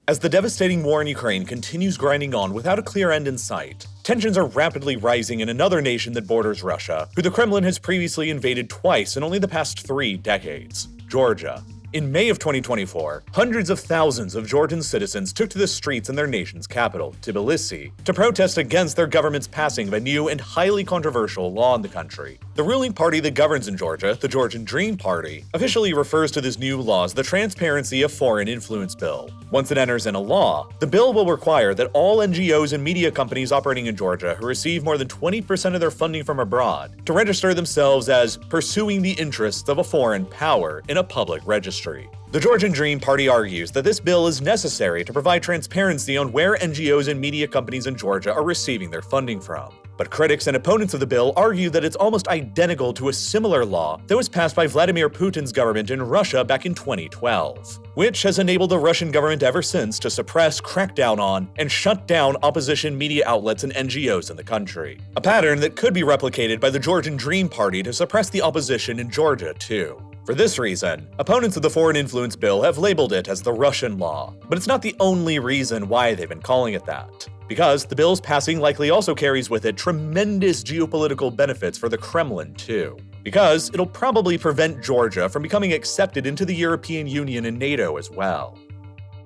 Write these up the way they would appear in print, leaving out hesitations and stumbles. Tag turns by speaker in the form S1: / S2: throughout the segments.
S1: As the devastating war in Ukraine continues grinding on without a clear end in sight, tensions are rapidly rising in another nation that borders Russia, who the Kremlin has previously invaded twice in only the past 3 decades: Georgia. In May of 2024, hundreds of thousands of Georgian citizens took to the streets in their nation's capital, Tbilisi, to protest against their government's passing of a new and highly controversial law in the country. The ruling party that governs in Georgia, the Georgian Dream Party, officially refers to this new law as the Transparency of Foreign Influence Bill. Once it enters into law, the bill will require that all NGOs and media companies operating in Georgia who receive more than 20% of their funding from abroad to register themselves as pursuing the interests of a foreign power in a public registry. The Georgian Dream Party argues that this bill is necessary to provide transparency on where NGOs and media companies in Georgia are receiving their funding from. But critics and opponents of the bill argue that it's almost identical to a similar law that was passed by Vladimir Putin's government in Russia back in 2012, which has enabled the Russian government ever since to suppress, crack down on, and shut down opposition media outlets and NGOs in the country. A pattern that could be replicated by the Georgian Dream Party to suppress the opposition in Georgia, too. For this reason, opponents of the Foreign Influence Bill have labeled it as the Russian law, but it's not the only reason why they've been calling it that. Because the bill's passing likely also carries with it tremendous geopolitical benefits for the Kremlin, too. Because it'll probably prevent Georgia from becoming accepted into the European Union and NATO as well.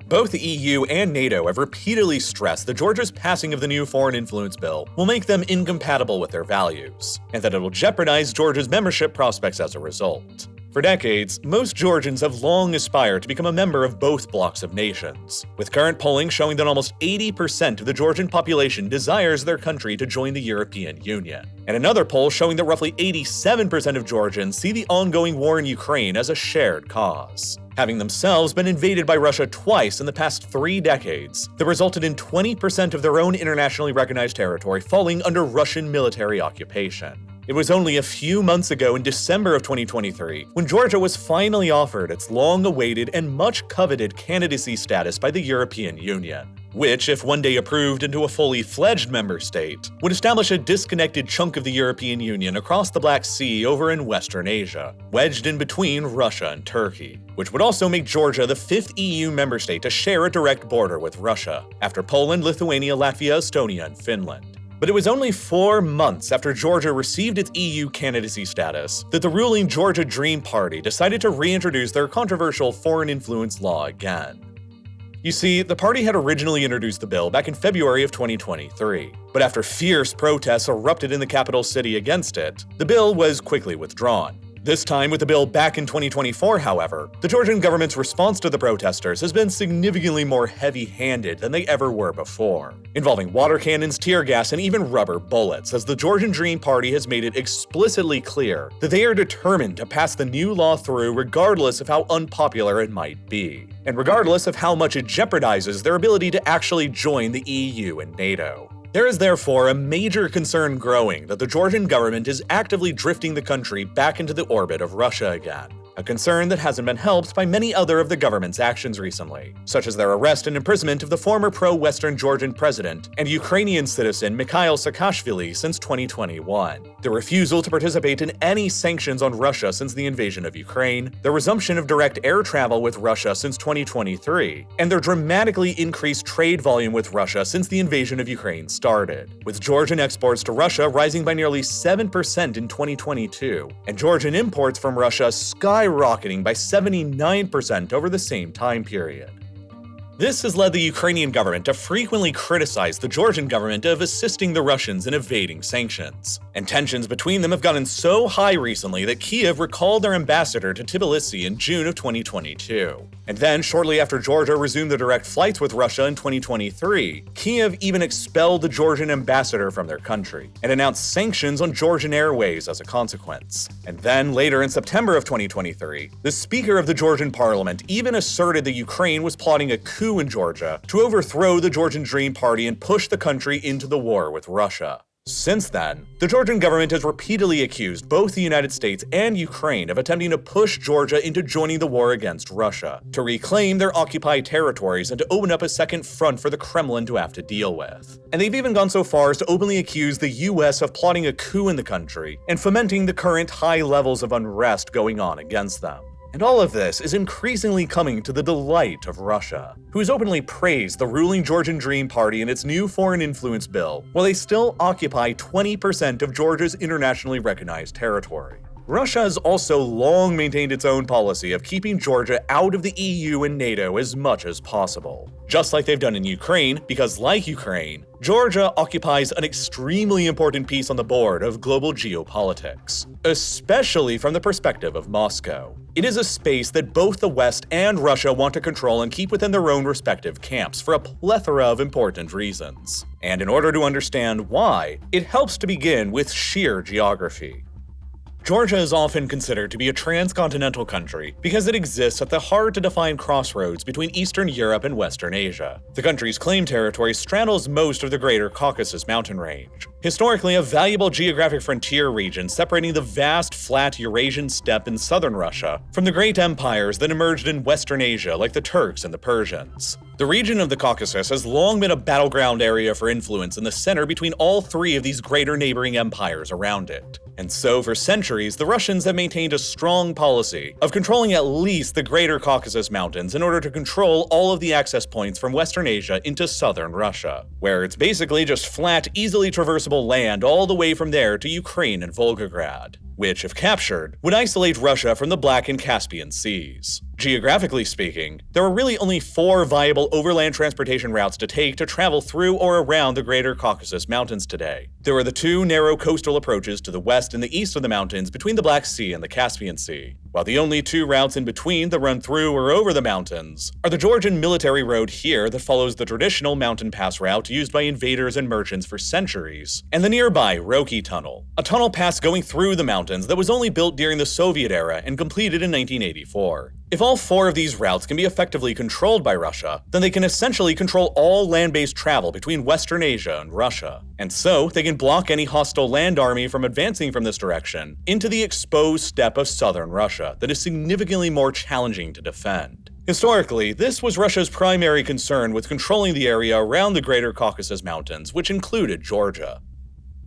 S1: Both the EU and NATO have repeatedly stressed that Georgia's passing of the new Foreign Influence Bill will make them incompatible with their values, and that it will jeopardize Georgia's membership prospects as a result. For decades, most Georgians have long aspired to become a member of both blocs of nations, with current polling showing that almost 80% of the Georgian population desires their country to join the European Union, and another poll showing that roughly 87% of Georgians see the ongoing war in Ukraine as a shared cause, having themselves been invaded by Russia twice in the past 3 decades that resulted in 20% of their own internationally recognized territory falling under Russian military occupation. It was only a few months ago in December of 2023 when Georgia was finally offered its long-awaited and much-coveted candidacy status by the European Union, which, if one day approved into a fully fledged member state, would establish a disconnected chunk of the European Union across the Black Sea over in Western Asia, wedged in between Russia and Turkey, which would also make Georgia the 5th EU member state to share a direct border with Russia, after Poland, Lithuania, Latvia, Estonia, and Finland. But it was only 4 months after Georgia received its EU candidacy status that the ruling Georgia Dream Party decided to reintroduce their controversial foreign influence law again. You see, the party had originally introduced the bill back in February of 2023, but after fierce protests erupted in the capital city against it, the bill was quickly withdrawn. This time, with the bill back in 2024, however, the Georgian government's response to the protesters has been significantly more heavy-handed than they ever were before, involving water cannons, tear gas, and even rubber bullets, as the Georgian Dream Party has made it explicitly clear that they are determined to pass the new law through regardless of how unpopular it might be, and regardless of how much it jeopardizes their ability to actually join the EU and NATO. There is therefore a major concern growing that the Georgian government is actively drifting the country back into the orbit of Russia again, a concern that hasn't been helped by many other of the government's actions recently, such as their arrest and imprisonment of the former pro-Western Georgian president and Ukrainian citizen Mikhail Saakashvili since 2021, the refusal to participate in any sanctions on Russia since the invasion of Ukraine, the resumption of direct air travel with Russia since 2023, and their dramatically increased trade volume with Russia since the invasion of Ukraine started, with Georgian exports to Russia rising by nearly 7% in 2022, and Georgian imports from Russia skyrocketing by 79% over the same time period. This has led the Ukrainian government to frequently criticize the Georgian government of assisting the Russians in evading sanctions, and tensions between them have gotten so high recently that Kyiv recalled their ambassador to Tbilisi in June of 2022. And then, shortly after Georgia resumed the direct flights with Russia in 2023, Kyiv even expelled the Georgian ambassador from their country, and announced sanctions on Georgian airways as a consequence. And then, later in September of 2023, the Speaker of the Georgian parliament even asserted that Ukraine was plotting a coup in Georgia to overthrow the Georgian Dream Party and push the country into the war with Russia. Since then, the Georgian government has repeatedly accused both the United States and Ukraine of attempting to push Georgia into joining the war against Russia, to reclaim their occupied territories and to open up a second front for the Kremlin to have to deal with. And they've even gone so far as to openly accuse the US of plotting a coup in the country and fomenting the current high levels of unrest going on against them. And all of this is increasingly coming to the delight of Russia, who has openly praised the ruling Georgian Dream Party and its new foreign influence bill, while they still occupy 20% of Georgia's internationally recognized territory. Russia has also long maintained its own policy of keeping Georgia out of the EU and NATO as much as possible. Just like they've done in Ukraine, because like Ukraine, Georgia occupies an extremely important piece on the board of global geopolitics, especially from the perspective of Moscow. It is a space that both the West and Russia want to control and keep within their own respective camps for a plethora of important reasons. And in order to understand why, it helps to begin with sheer geography. Georgia is often considered to be a transcontinental country because it exists at the hard-to-define crossroads between Eastern Europe and Western Asia. The country's claimed territory straddles most of the Greater Caucasus mountain range, historically a valuable geographic frontier region separating the vast, flat Eurasian steppe in southern Russia from the great empires that emerged in Western Asia like the Turks and the Persians. The region of the Caucasus has long been a battleground area for influence in the center between all three of these greater neighboring empires around it. And so, for centuries, the Russians have maintained a strong policy of controlling at least the Greater Caucasus Mountains in order to control all of the access points from Western Asia into southern Russia, where it's basically just flat, easily traversable land all the way from there to Ukraine and Volgograd, which, if captured, would isolate Russia from the Black and Caspian Seas. Geographically speaking, there are really only 4 viable overland transportation routes to take to travel through or around the Greater Caucasus Mountains today. There are the 2 narrow coastal approaches to the west and the east of the mountains between the Black Sea and the Caspian Sea, while the only 2 routes in between that run through or over the mountains are the Georgian military road here that follows the traditional mountain pass route used by invaders and merchants for centuries, and the nearby Roki Tunnel, a tunnel pass going through the mountains that was only built during the Soviet era and completed in 1984. If all 4 of these routes can be effectively controlled by Russia, then they can essentially control all land-based travel between Western Asia and Russia. And so, they can block any hostile land army from advancing from this direction into the exposed steppe of southern Russia that is significantly more challenging to defend. Historically, this was Russia's primary concern with controlling the area around the Greater Caucasus Mountains, which included Georgia.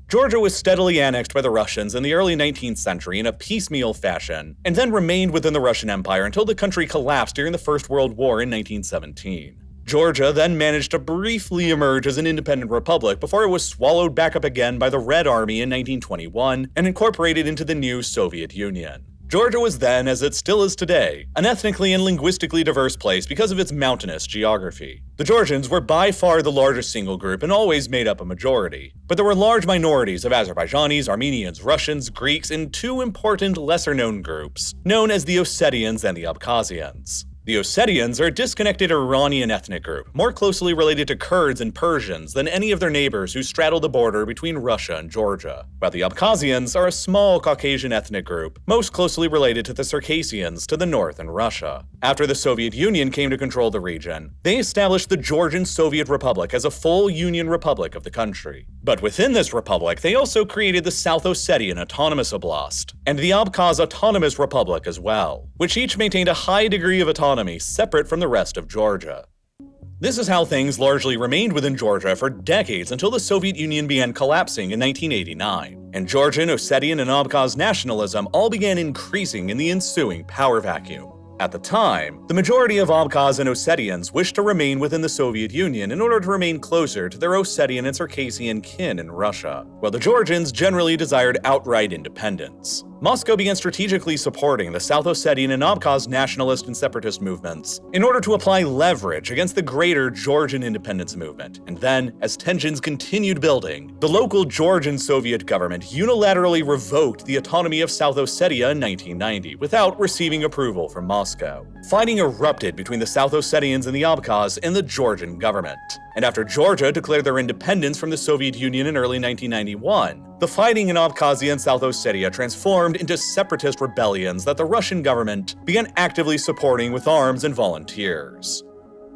S1: Georgia was steadily annexed by the Russians in the early 19th century in a piecemeal fashion, and then remained within the Russian Empire until the country collapsed during the First World War in 1917. Georgia then managed to briefly emerge as an independent republic before it was swallowed back up again by the Red Army in 1921 and incorporated into the new Soviet Union. Georgia was then, as it still is today, an ethnically and linguistically diverse place because of its mountainous geography. The Georgians were by far the largest single group and always made up a majority, but there were large minorities of Azerbaijanis, Armenians, Russians, Greeks, and 2 important lesser-known groups, known as the Ossetians and the Abkhazians. The Ossetians are a disconnected Iranian ethnic group, more closely related to Kurds and Persians than any of their neighbors who straddle the border between Russia and Georgia, while the Abkhazians are a small Caucasian ethnic group, most closely related to the Circassians to the north in Russia. After the Soviet Union came to control the region, they established the Georgian Soviet Republic as a full union republic of the country. But within this republic, they also created the South Ossetian Autonomous Oblast, and the Abkhaz Autonomous Republic as well, which each maintained a high degree of autonomy separate from the rest of Georgia. This is how things largely remained within Georgia for decades until the Soviet Union began collapsing in 1989, and Georgian, Ossetian, and Abkhaz nationalism all began increasing in the ensuing power vacuum. At the time, the majority of Abkhaz and Ossetians wished to remain within the Soviet Union in order to remain closer to their Ossetian and Circassian kin in Russia, while the Georgians generally desired outright independence. Moscow began strategically supporting the South Ossetian and Abkhaz nationalist and separatist movements in order to apply leverage against the greater Georgian independence movement. And then, as tensions continued building, the local Georgian Soviet government unilaterally revoked the autonomy of South Ossetia in 1990 without receiving approval from Moscow. Fighting erupted between the South Ossetians and the Abkhaz and the Georgian government. And after Georgia declared their independence from the Soviet Union in early 1991, the fighting in Abkhazia and South Ossetia transformed into separatist rebellions that the Russian government began actively supporting with arms and volunteers.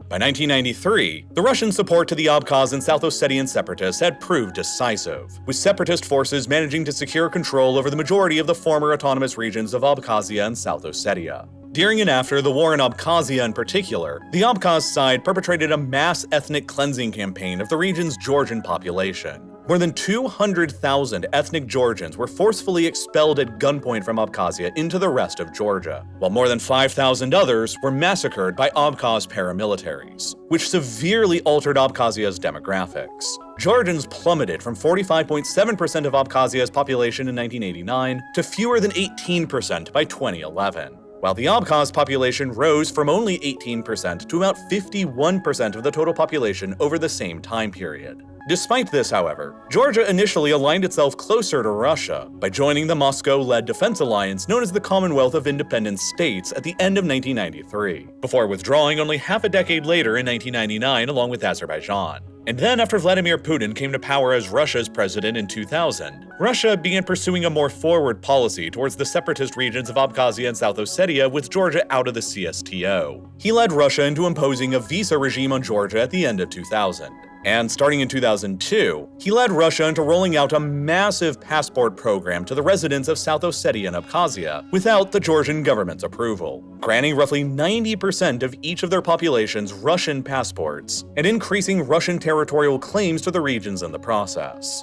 S1: By 1993, the Russian support to the Abkhaz and South Ossetian separatists had proved decisive, with separatist forces managing to secure control over the majority of the former autonomous regions of Abkhazia and South Ossetia. During and after the war in Abkhazia in particular, the Abkhaz side perpetrated a mass ethnic cleansing campaign of the region's Georgian population, More than 200,000 ethnic Georgians were forcefully expelled at gunpoint from Abkhazia into the rest of Georgia, while more than 5,000 others were massacred by Abkhaz paramilitaries, which severely altered Abkhazia's demographics. Georgians plummeted from 45.7% of Abkhazia's population in 1989 to fewer than 18% by 2011. While the Abkhaz population rose from only 18% to about 51% of the total population over the same time period. Despite this, however, Georgia initially aligned itself closer to Russia by joining the Moscow-led defense alliance known as the Commonwealth of Independent States at the end of 1993, before withdrawing only half a decade later in 1999 along with Azerbaijan. And then after Vladimir Putin came to power as Russia's president in 2000, Russia began pursuing a more forward policy towards the separatist regions of Abkhazia and South Ossetia with Georgia out of the CSTO. He led Russia into imposing a visa regime on Georgia at the end of 2000. And starting in 2002, he led Russia into rolling out a massive passport program to the residents of South Ossetia and Abkhazia without the Georgian government's approval, granting roughly 90% of each of their populations Russian passports and increasing Russian territorial claims to the regions in the process.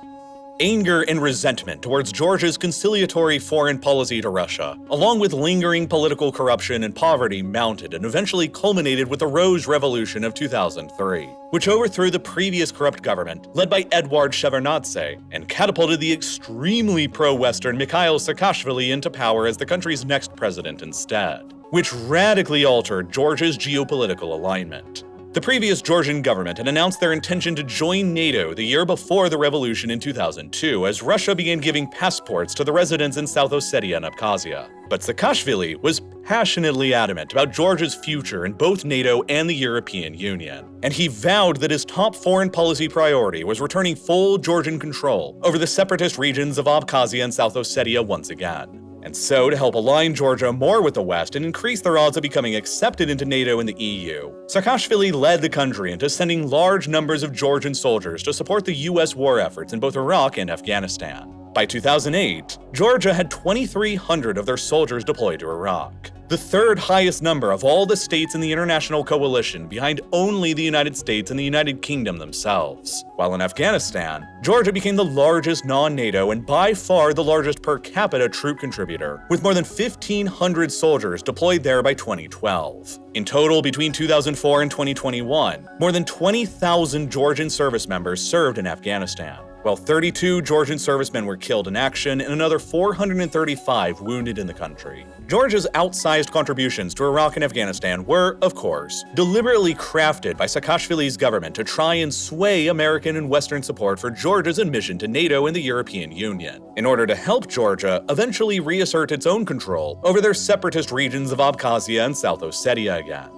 S1: Anger and resentment towards Georgia's conciliatory foreign policy to Russia, along with lingering political corruption and poverty, mounted and eventually culminated with the Rose Revolution of 2003, which overthrew the previous corrupt government led by Eduard Shevardnadze and catapulted the extremely pro-Western Mikhail Saakashvili into power as the country's next president instead, which radically altered Georgia's geopolitical alignment. The previous Georgian government had announced their intention to join NATO the year before the revolution in 2002 as Russia began giving passports to the residents in South Ossetia and Abkhazia. But Saakashvili was passionately adamant about Georgia's future in both NATO and the European Union, and he vowed that his top foreign policy priority was returning full Georgian control over the separatist regions of Abkhazia and South Ossetia once again. And so, to help align Georgia more with the West and increase their odds of becoming accepted into NATO and the EU, Saakashvili led the country into sending large numbers of Georgian soldiers to support the US war efforts in both Iraq and Afghanistan. By 2008, Georgia had 2,300 of their soldiers deployed to Iraq, the third highest number of all the states in the international coalition behind only the United States and the United Kingdom themselves. While in Afghanistan, Georgia became the largest non-NATO and by far the largest per capita troop contributor, with more than 1,500 soldiers deployed there by 2012. In total, between 2004 and 2021, more than 20,000 Georgian service members served in Afghanistan, while 32 Georgian servicemen were killed in action and another 435 wounded in the country. Georgia's outsized contributions to Iraq and Afghanistan were, of course, deliberately crafted by Saakashvili's government to try and sway American and Western support for Georgia's admission to NATO and the European Union, in order to help Georgia eventually reassert its own control over their separatist regions of Abkhazia and South Ossetia again.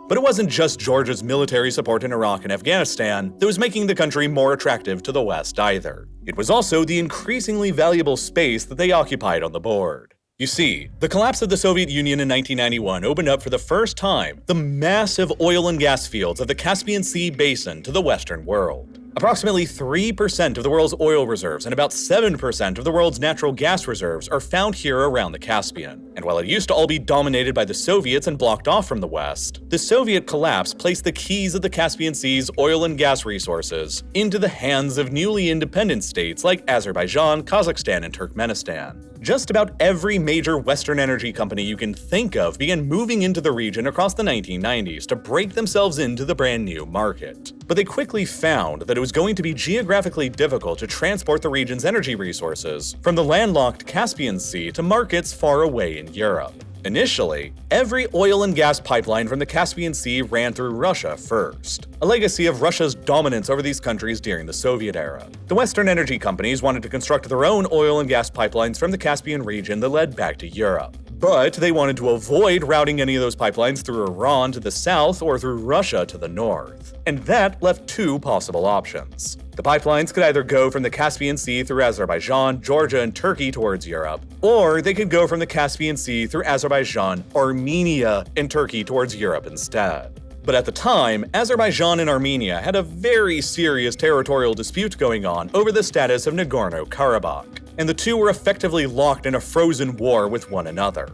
S1: But it wasn't just Georgia's military support in Iraq and Afghanistan that was making the country more attractive to the West either. It was also the increasingly valuable space that they occupied on the board. You see, the collapse of the Soviet Union in 1991 opened up for the first time the massive oil and gas fields of the Caspian Sea basin to the Western world. Approximately 3% of the world's oil reserves and about 7% of the world's natural gas reserves are found here around the Caspian. And while it used to all be dominated by the Soviets and blocked off from the West, the Soviet collapse placed the keys of the Caspian Sea's oil and gas resources into the hands of newly independent states like Azerbaijan, Kazakhstan, and Turkmenistan. Just about every major Western energy company you can think of began moving into the region across the 1990s to break themselves into the brand new market. But they quickly found that it was going to be geographically difficult to transport the region's energy resources from the landlocked Caspian Sea to markets far away in Europe. Initially, every oil and gas pipeline from the Caspian Sea ran through Russia first, a legacy of Russia's dominance over these countries during the Soviet era. The Western energy companies wanted to construct their own oil and gas pipelines from the Caspian region that led back to Europe. But they wanted to avoid routing any of those pipelines through Iran to the south or through Russia to the north. And that left two possible options. The pipelines could either go from the Caspian Sea through Azerbaijan, Georgia, and Turkey towards Europe, or they could go from the Caspian Sea through Azerbaijan, Armenia, and Turkey towards Europe instead. But at the time, Azerbaijan and Armenia had a very serious territorial dispute going on over the status of Nagorno-Karabakh, and the two were effectively locked in a frozen war with one another.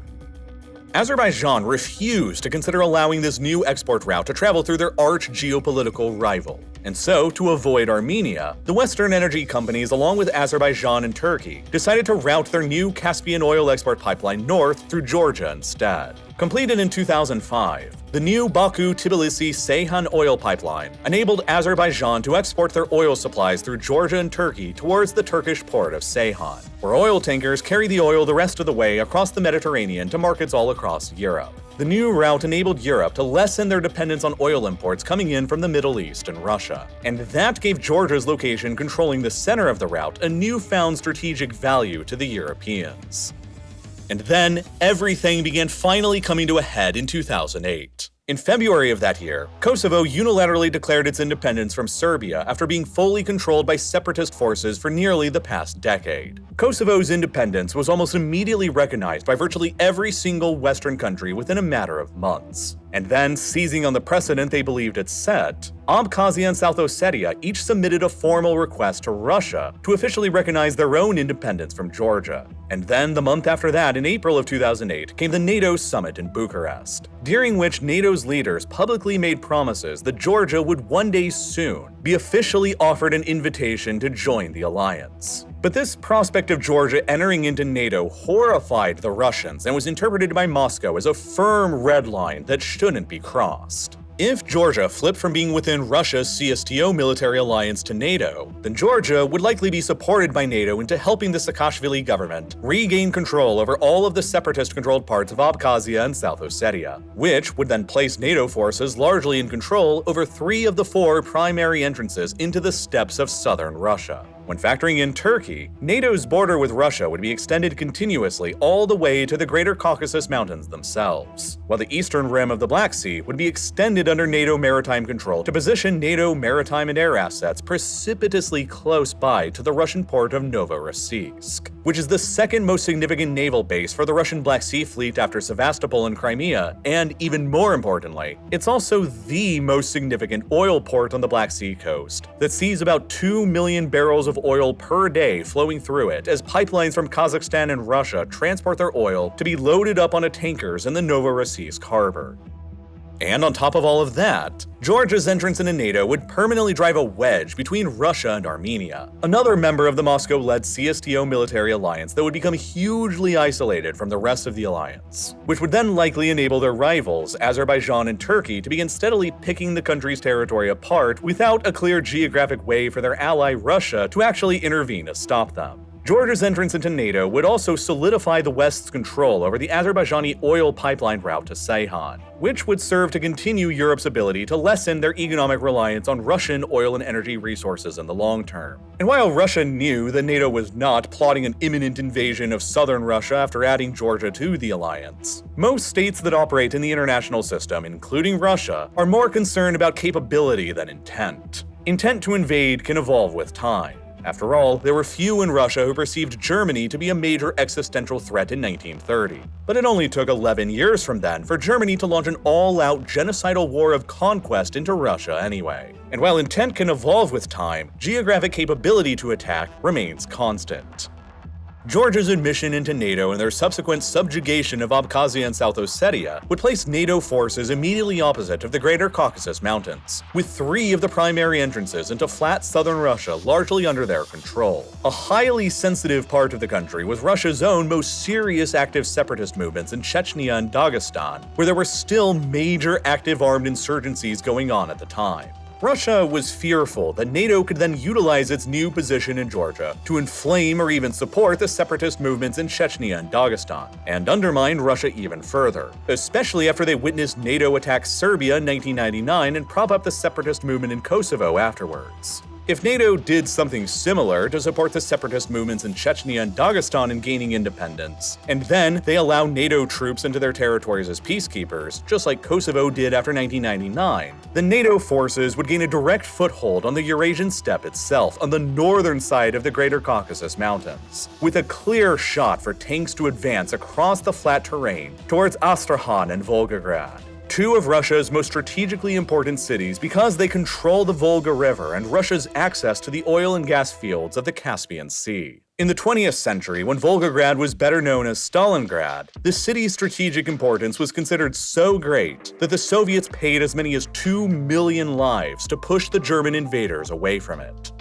S1: Azerbaijan refused to consider allowing this new export route to travel through their arch geopolitical rival, And so, to avoid Armenia, the Western energy companies, along with Azerbaijan and Turkey, decided to route their new Caspian oil export pipeline north through Georgia instead. Completed in 2005, the new Baku-Tbilisi-Ceyhan oil pipeline enabled Azerbaijan to export their oil supplies through Georgia and Turkey towards the Turkish port of Ceyhan, where oil tankers carry the oil the rest of the way across the Mediterranean to markets all across Europe. The new route enabled Europe to lessen their dependence on oil imports coming in from the Middle East and Russia, and that gave Georgia's location controlling the center of the route a newfound strategic value to the Europeans. And then, everything began finally coming to a head in 2008. In February of that year, Kosovo unilaterally declared its independence from Serbia after being fully controlled by separatist forces for nearly the past decade. Kosovo's independence was almost immediately recognized by virtually every single Western country within a matter of months. And then, seizing on the precedent they believed it set, Abkhazia and South Ossetia each submitted a formal request to Russia to officially recognize their own independence from Georgia. And then, the month after that, in April of 2008, came the NATO summit in Bucharest, during which NATO's leaders publicly made promises that Georgia would one day soon be officially offered an invitation to join the alliance. But this prospect of Georgia entering into NATO horrified the Russians and was interpreted by Moscow as a firm red line that shouldn't be crossed. If Georgia flipped from being within Russia's CSTO military alliance to NATO, then Georgia would likely be supported by NATO into helping the Saakashvili government regain control over all of the separatist-controlled parts of Abkhazia and South Ossetia, which would then place NATO forces largely in control over 3 of the 4 primary entrances into the steppes of southern Russia. When factoring in Turkey, NATO's border with Russia would be extended continuously all the way to the Greater Caucasus Mountains themselves, while the eastern rim of the Black Sea would be extended under NATO maritime control to position NATO maritime and air assets precipitously close by to the Russian port of Novorossiysk, which is the second most significant naval base for the Russian Black Sea Fleet after Sevastopol and Crimea, and even more importantly, it's also the most significant oil port on the Black Sea coast that sees about 2 million barrels of oil per day flowing through it as pipelines from Kazakhstan and Russia transport their oil to be loaded up onto tankers in the Novorossiysk harbor. And on top of all of that, Georgia's entrance into NATO would permanently drive a wedge between Russia and Armenia, another member of the Moscow-led CSTO military alliance that would become hugely isolated from the rest of the alliance, which would then likely enable their rivals, Azerbaijan and Turkey, to begin steadily picking the country's territory apart without a clear geographic way for their ally Russia to actually intervene to stop them. Georgia's entrance into NATO would also solidify the West's control over the Azerbaijani oil pipeline route to Ceyhan, which would serve to continue Europe's ability to lessen their economic reliance on Russian oil and energy resources in the long term. And while Russia knew that NATO was not plotting an imminent invasion of southern Russia after adding Georgia to the alliance, most states that operate in the international system, including Russia, are more concerned about capability than intent. Intent to invade can evolve with time. After all, there were few in Russia who perceived Germany to be a major existential threat in 1930. But it only took 11 years from then for Germany to launch an all-out genocidal war of conquest into Russia anyway. And while intent can evolve with time, geographic capability to attack remains constant. Georgia's admission into NATO and their subsequent subjugation of Abkhazia and South Ossetia would place NATO forces immediately opposite of the Greater Caucasus Mountains, with 3 of the primary entrances into flat southern Russia largely under their control. A highly sensitive part of the country was Russia's own most serious active separatist movements in Chechnya and Dagestan, where there were still major active armed insurgencies going on at the time. Russia was fearful that NATO could then utilize its new position in Georgia to inflame or even support the separatist movements in Chechnya and Dagestan, and undermine Russia even further, especially after they witnessed NATO attack Serbia in 1999 and prop up the separatist movement in Kosovo afterwards. If NATO did something similar to support the separatist movements in Chechnya and Dagestan in gaining independence, and then they allow NATO troops into their territories as peacekeepers, just like Kosovo did after 1999, then NATO forces would gain a direct foothold on the Eurasian steppe itself on the northern side of the Greater Caucasus Mountains, with a clear shot for tanks to advance across the flat terrain towards Astrakhan and Volgograd, 2 of Russia's most strategically important cities because they control the Volga River and Russia's access to the oil and gas fields of the Caspian Sea. In the 20th century, when Volgograd was better known as Stalingrad, the city's strategic importance was considered so great that the Soviets paid as many as 2 million lives to push the German invaders away from it.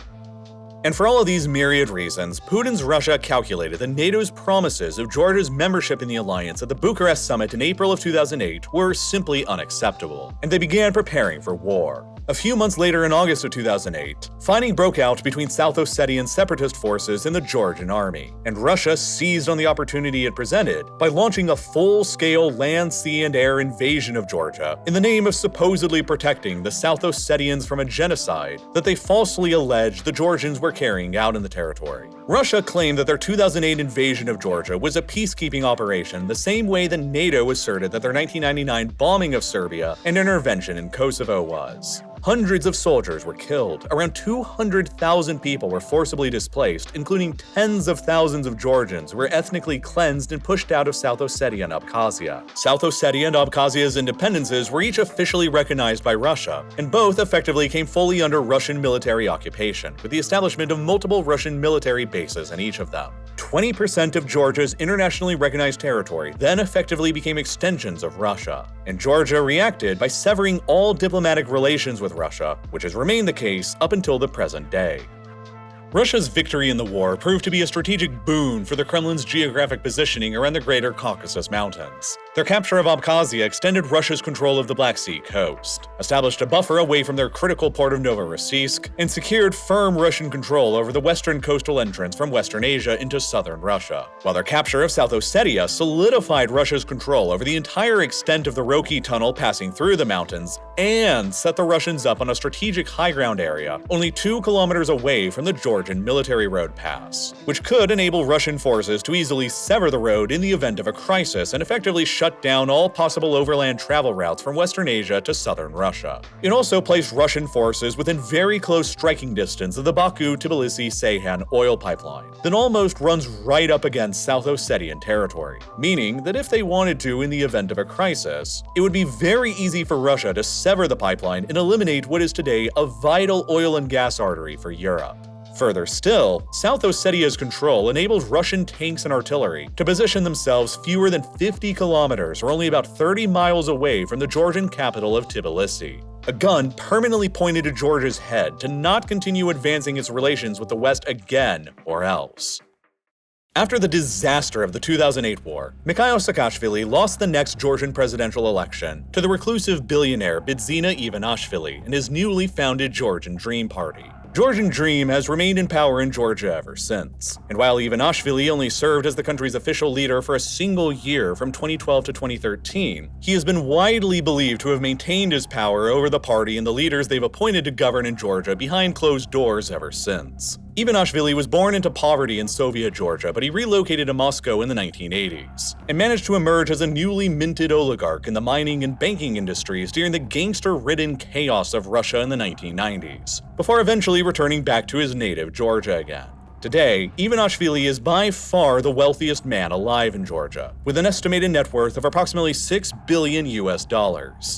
S1: And for all of these myriad reasons, Putin's Russia calculated that NATO's promises of Georgia's membership in the alliance at the Bucharest summit in April of 2008 were simply unacceptable, and they began preparing for war. A few months later, in August of 2008, fighting broke out between South Ossetian separatist forces and the Georgian army, and Russia seized on the opportunity it presented by launching a full-scale land, sea, and air invasion of Georgia in the name of supposedly protecting the South Ossetians from a genocide that they falsely alleged the Georgians were carrying out in the territory. Russia claimed that their 2008 invasion of Georgia was a peacekeeping operation the same way that NATO asserted that their 1999 bombing of Serbia and intervention in Kosovo was. Hundreds of soldiers were killed, around 200,000 people were forcibly displaced, including tens of thousands of Georgians who were ethnically cleansed and pushed out of South Ossetia and Abkhazia. South Ossetia and Abkhazia's independences were each officially recognized by Russia, and both effectively came fully under Russian military occupation, with the establishment of multiple Russian military bases in each of them. 20% of Georgia's internationally recognized territory then effectively became extensions of Russia, and Georgia reacted by severing all diplomatic relations with Russia, which has remained the case up until the present day. Russia's victory in the war proved to be a strategic boon for the Kremlin's geographic positioning around the Greater Caucasus Mountains. Their capture of Abkhazia extended Russia's control of the Black Sea coast, established a buffer away from their critical port of Novorossiysk, and secured firm Russian control over the western coastal entrance from Western Asia into southern Russia, while their capture of South Ossetia solidified Russia's control over the entire extent of the Roki Tunnel passing through the mountains and set the Russians up on a strategic high ground area only 2 kilometers away from the Georgian military road pass, which could enable Russian forces to easily sever the road in the event of a crisis and effectively shut down all possible overland travel routes from Western Asia to southern Russia. It also placed Russian forces within very close striking distance of the Baku-Tbilisi-Ceyhan oil pipeline that almost runs right up against South Ossetian territory, meaning that if they wanted to in the event of a crisis, it would be very easy for Russia to sever the pipeline and eliminate what is today a vital oil and gas artery for Europe. Further still, South Ossetia's control enables Russian tanks and artillery to position themselves fewer than 50 kilometers or only about 30 miles away from the Georgian capital of Tbilisi. A gun permanently pointed to Georgia's head to not continue advancing its relations with the West again or else. After the disaster of the 2008 war, Mikhail Saakashvili lost the next Georgian presidential election to the reclusive billionaire Bidzina Ivanishvili and his newly founded Georgian Dream Party. Georgian Dream has remained in power in Georgia ever since, and while Ivanishvili only served as the country's official leader for a single year from 2012 to 2013, he has been widely believed to have maintained his power over the party and the leaders they've appointed to govern in Georgia behind closed doors ever since. Ivanishvili was born into poverty in Soviet Georgia, but he relocated to Moscow in the 1980s, and managed to emerge as a newly minted oligarch in the mining and banking industries during the gangster-ridden chaos of Russia in the 1990s, before eventually returning back to his native Georgia again. Today, Ivanishvili is by far the wealthiest man alive in Georgia, with an estimated net worth of approximately $6 billion,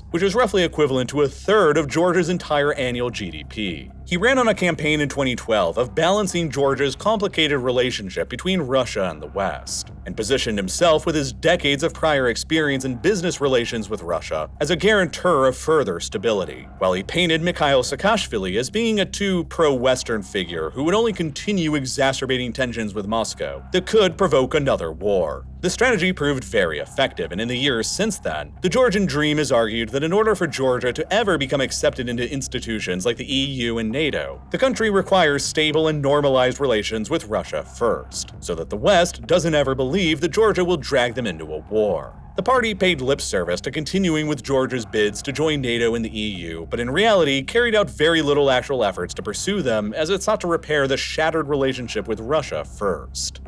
S1: which is roughly equivalent to a third of Georgia's entire annual GDP. He ran on a campaign in 2012 of balancing Georgia's complicated relationship between Russia and the West, and positioned himself with his decades of prior experience in business relations with Russia as a guarantor of further stability, while he painted Mikhail Saakashvili as being a too pro-Western figure who would only continue exacerbating tensions with Moscow that could provoke another war. The strategy proved very effective, and in the years since then, the Georgian Dream has argued that in order for Georgia to ever become accepted into institutions like the EU and NATO, the country requires stable and normalized relations with Russia first, so that the West doesn't ever believe that Georgia will drag them into a war. The party paid lip service to continuing with Georgia's bids to join NATO and the EU, but in reality carried out very little actual efforts to pursue them as it sought to repair the shattered relationship with Russia first.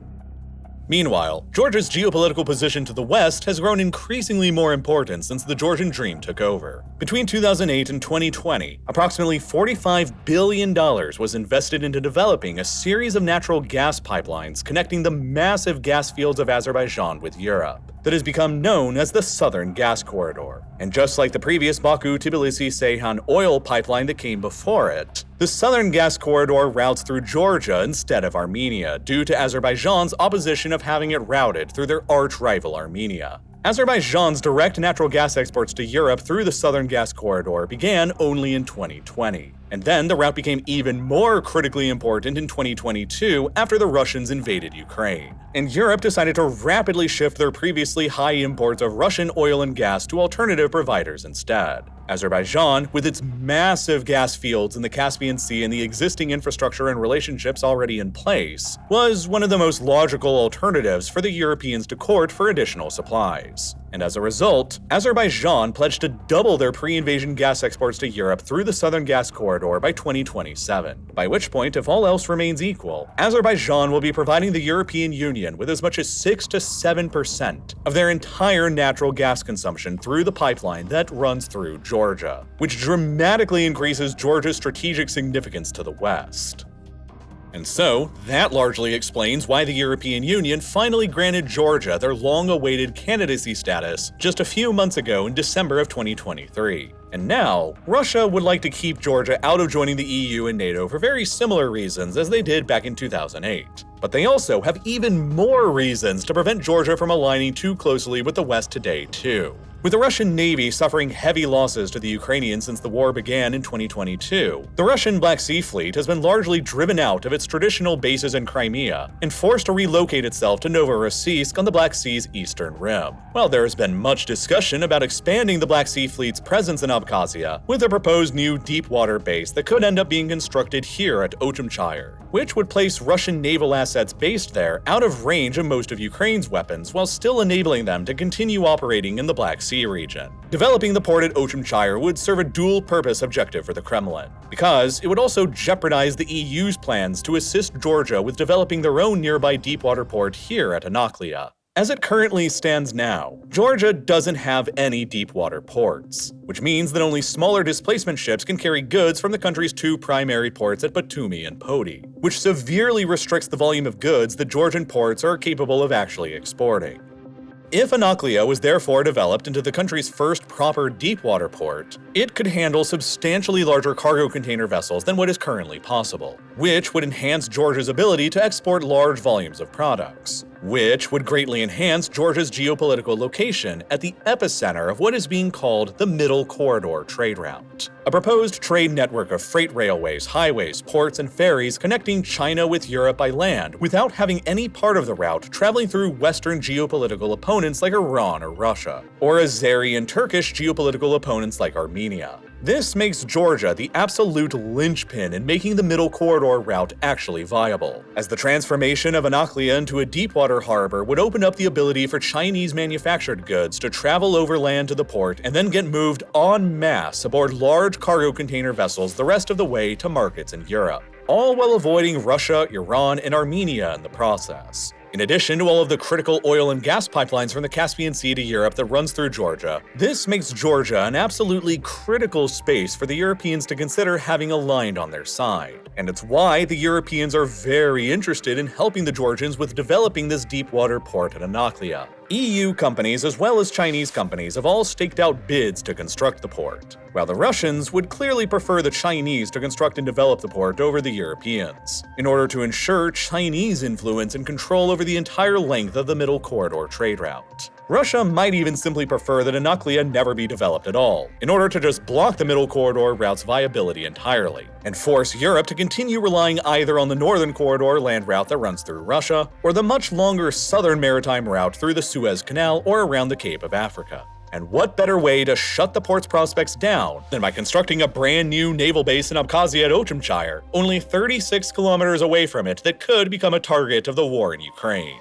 S1: Meanwhile, Georgia's geopolitical position to the West has grown increasingly more important since the Georgian Dream took over. Between 2008 and 2020, approximately $45 billion was invested into developing a series of natural gas pipelines connecting the massive gas fields of Azerbaijan with Europe. that has become known as the Southern Gas Corridor. And just like the previous Baku-Tbilisi-Ceyhan oil pipeline that came before it, the Southern Gas Corridor routes through Georgia instead of Armenia, due to Azerbaijan's opposition of having it routed through their arch-rival Armenia. Azerbaijan's direct natural gas exports to Europe through the Southern Gas Corridor began only in 2020. And then the route became even more critically important in 2022 after the Russians invaded Ukraine. And Europe decided to rapidly shift their previously high imports of Russian oil and gas to alternative providers instead. Azerbaijan, with its massive gas fields in the Caspian Sea and the existing infrastructure and relationships already in place, was one of the most logical alternatives for the Europeans to court for additional supplies. And as a result, Azerbaijan pledged to double their pre-invasion gas exports to Europe through the Southern Gas Corridor by 2027, by which point, if all else remains equal, Azerbaijan will be providing the European Union with as much as 6 to 7% of their entire natural gas consumption through the pipeline that runs through Georgia, which dramatically increases Georgia's strategic significance to the west. And so, that largely explains why the European Union finally granted Georgia their long-awaited candidacy status just a few months ago in December of 2023. And now, Russia would like to keep Georgia out of joining the EU and NATO for very similar reasons as they did back in 2008. But they also have even more reasons to prevent Georgia from aligning too closely with the West today, too. With the Russian Navy suffering heavy losses to the Ukrainians since the war began in 2022, the Russian Black Sea Fleet has been largely driven out of its traditional bases in Crimea and forced to relocate itself to Novorossiysk on the Black Sea's eastern rim. While there has been much discussion about expanding the Black Sea Fleet's presence in Abkhazia with a proposed new deep-water base that could end up being constructed here at Ochimchire, which would place Russian naval assets based there out of range of most of Ukraine's weapons while still enabling them to continue operating in the Black Sea region. Developing the port at Ochimchire would serve a dual-purpose objective for the Kremlin, because it would also jeopardize the EU's plans to assist Georgia with developing their own nearby deep-water port here at Anaklia. As it currently stands now, Georgia doesn't have any deep-water ports, which means that only smaller displacement ships can carry goods from the country's two primary ports at Batumi and Poti, which severely restricts the volume of goods that Georgian ports are capable of actually exporting. If Anaklia was therefore developed into the country's first proper deep-water port, it could handle substantially larger cargo container vessels than what is currently possible, which would enhance Georgia's ability to export large volumes of products, which would greatly enhance Georgia's geopolitical location at the epicenter of what is being called the Middle Corridor trade route, a proposed trade network of freight railways, highways, ports, and ferries connecting China with Europe by land without having any part of the route traveling through Western geopolitical opponents like Iran or Russia, or Azeri and Turkish geopolitical opponents like Armenia. This makes Georgia the absolute linchpin in making the Middle Corridor route actually viable, as the transformation of Anaklia into a deepwater harbor would open up the ability for Chinese manufactured goods to travel overland to the port and then get moved en masse aboard large cargo container vessels the rest of the way to markets in Europe, all while avoiding Russia, Iran, and Armenia in the process. In addition to all of the critical oil and gas pipelines from the Caspian Sea to Europe that runs through Georgia, this makes Georgia an absolutely critical space for the Europeans to consider having aligned on their side. And it's why the Europeans are very interested in helping the Georgians with developing this deep-water port at Anaklia. EU companies as well as Chinese companies have all staked out bids to construct the port, while the Russians would clearly prefer the Chinese to construct and develop the port over the Europeans, in order to ensure Chinese influence and control over the entire length of the Middle Corridor trade route. Russia might even simply prefer that Anaklia never be developed at all, in order to just block the Middle Corridor route's viability entirely, and force Europe to continue relying either on the Northern Corridor land route that runs through Russia, or the much longer southern maritime route through the Suez Canal or around the Cape of Africa. And what better way to shut the port's prospects down than by constructing a brand new naval base in Abkhazia at Ochimchire, only 36 kilometers away from it, that could become a target of the war in Ukraine.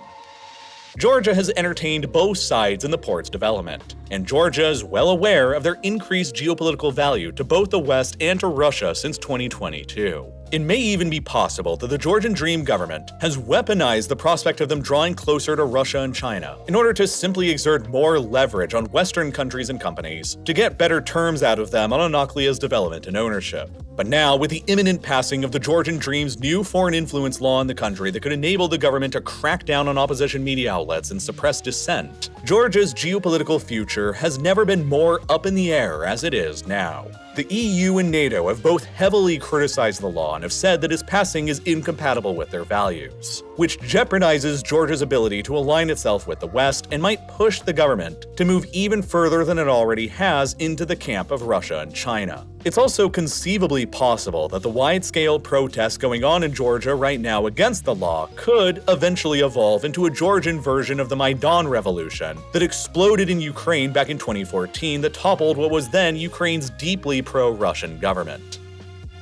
S1: Georgia has entertained both sides in the port's development, and Georgia is well aware of their increased geopolitical value to both the West and to Russia since 2022. It may even be possible that the Georgian Dream government has weaponized the prospect of them drawing closer to Russia and China in order to simply exert more leverage on Western countries and companies to get better terms out of them on Anaklia's development and ownership. But now, with the imminent passing of the Georgian Dream's new foreign influence law in the country that could enable the government to crack down on opposition media outlets and suppress dissent, Georgia's geopolitical future has never been more up in the air as it is now. The EU and NATO have both heavily criticized the law and have said that its passing is incompatible with their values, which jeopardizes Georgia's ability to align itself with the West and might push the government to move even further than it already has into the camp of Russia and China. It's also conceivably possible that the wide-scale protests going on in Georgia right now against the law could eventually evolve into a Georgian version of the Maidan Revolution that exploded in Ukraine back in 2014 that toppled what was then Ukraine's deeply pro-Russian government.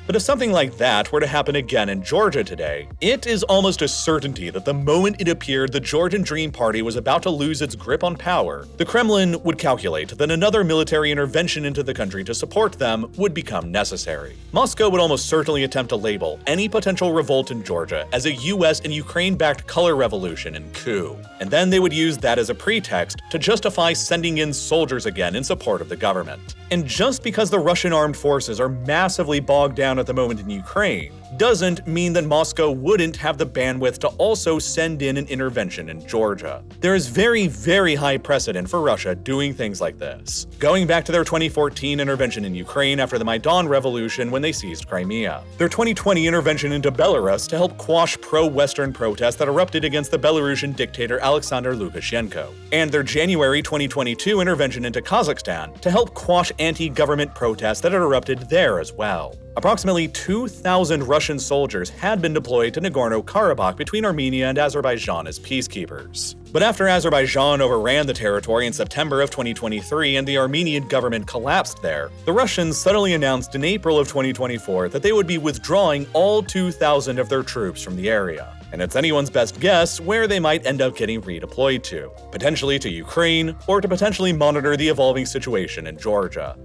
S1: But if something like that were to happen again in Georgia today, it is almost a certainty that the moment it appeared the Georgian Dream Party was about to lose its grip on power, the Kremlin would calculate that another military intervention into the country to support them would become necessary. Moscow would almost certainly attempt to label any potential revolt in Georgia as a US and Ukraine-backed color revolution and coup, and then they would use that as a pretext to justify sending in soldiers again in support of the government. And just because the Russian armed forces are massively bogged down at the moment in Ukraine, doesn't mean that Moscow wouldn't have the bandwidth to also send in an intervention in Georgia. There is very, very high precedent for Russia doing things like this, going back to their 2014 intervention in Ukraine after the Maidan Revolution when they seized Crimea, their 2020 intervention into Belarus to help quash pro-Western protests that erupted against the Belarusian dictator Alexander Lukashenko, and their January 2022 intervention into Kazakhstan to help quash anti-government protests that had erupted there as well. Approximately 2,000 Russian soldiers had been deployed to Nagorno-Karabakh between Armenia and Azerbaijan as peacekeepers. But after Azerbaijan overran the territory in September of 2023 and the Armenian government collapsed there, the Russians suddenly announced in April of 2024 that they would be withdrawing all 2,000 of their troops from the area. And it's anyone's best guess where they might end up getting redeployed to, potentially to Ukraine, or to potentially monitor the evolving situation in Georgia.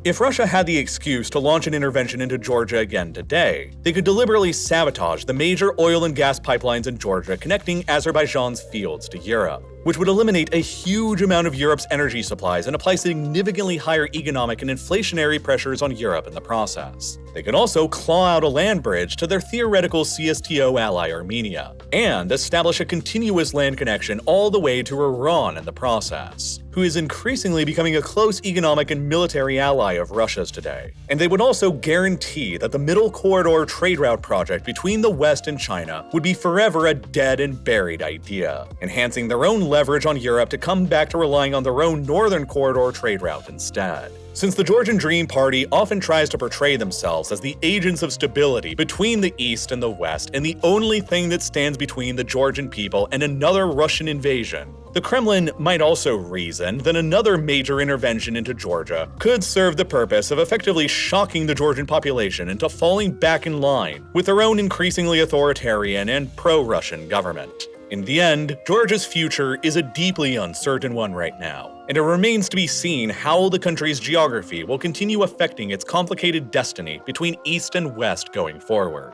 S1: If Russia had the excuse to launch an intervention into Georgia again today, they could deliberately sabotage the major oil and gas pipelines in Georgia connecting Azerbaijan's fields to Europe, which would eliminate a huge amount of Europe's energy supplies and apply significantly higher economic and inflationary pressures on Europe in the process. They could also claw out a land bridge to their theoretical CSTO ally Armenia, and establish a continuous land connection all the way to Iran in the process, who is increasingly becoming a close economic and military ally of Russia's today. And they would also guarantee that the Middle Corridor trade route project between the West and China would be forever a dead and buried idea, enhancing their own leverage on Europe to come back to relying on their own Northern Corridor trade route instead. Since the Georgian Dream Party often tries to portray themselves as the agents of stability between the East and the West and the only thing that stands between the Georgian people and another Russian invasion, the Kremlin might also reason that another major intervention into Georgia could serve the purpose of effectively shocking the Georgian population into falling back in line with their own increasingly authoritarian and pro-Russian government. In the end, Georgia's future is a deeply uncertain one right now, and it remains to be seen how the country's geography will continue affecting its complicated destiny between East and West going forward.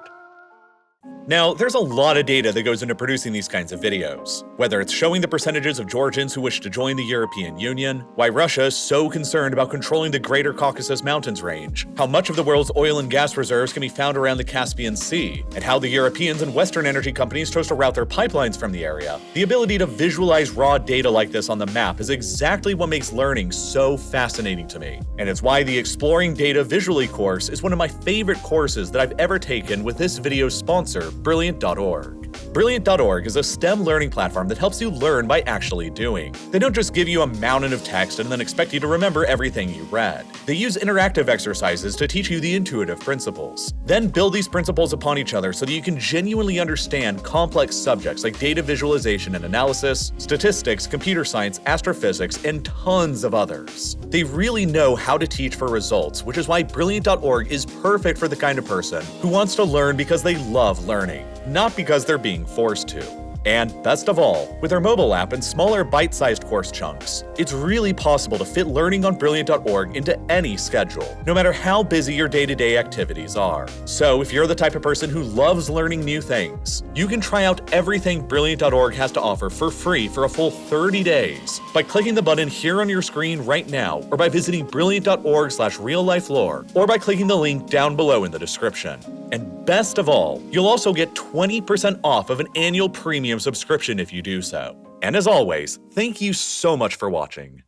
S1: Now, there's a lot of data that goes into producing these kinds of videos, whether it's showing the percentages of Georgians who wish to join the European Union, why Russia is so concerned about controlling the Greater Caucasus Mountains range, how much of the world's oil and gas reserves can be found around the Caspian Sea, and how the Europeans and Western energy companies chose to route their pipelines from the area. The ability to visualize raw data like this on the map is exactly what makes learning so fascinating to me, and it's why the Exploring Data Visually course is one of my favorite courses that I've ever taken with this video's sponsor, Brilliant.org. Brilliant.org is a STEM learning platform that helps you learn by actually doing. They don't just give you a mountain of text and then expect you to remember everything you read. They use interactive exercises to teach you the intuitive principles. Then build these principles upon each other so that you can genuinely understand complex subjects like data visualization and analysis, statistics, computer science, astrophysics, and tons of others. They really know how to teach for results, which is why Brilliant.org is perfect for the kind of person who wants to learn because they love learning, not because they're being forced to. And best of all, with our mobile app and smaller bite-sized course chunks, it's really possible to fit learning on Brilliant.org into any schedule, no matter how busy your day-to-day activities are. So if you're the type of person who loves learning new things, you can try out everything Brilliant.org has to offer for free for a full 30 days by clicking the button here on your screen right now, or by visiting Brilliant.org/real-life-lore, or by clicking the link down below in the description. And best of all, you'll also get 20% off of an annual premium subscription if you do so. And as always, thank you so much for watching.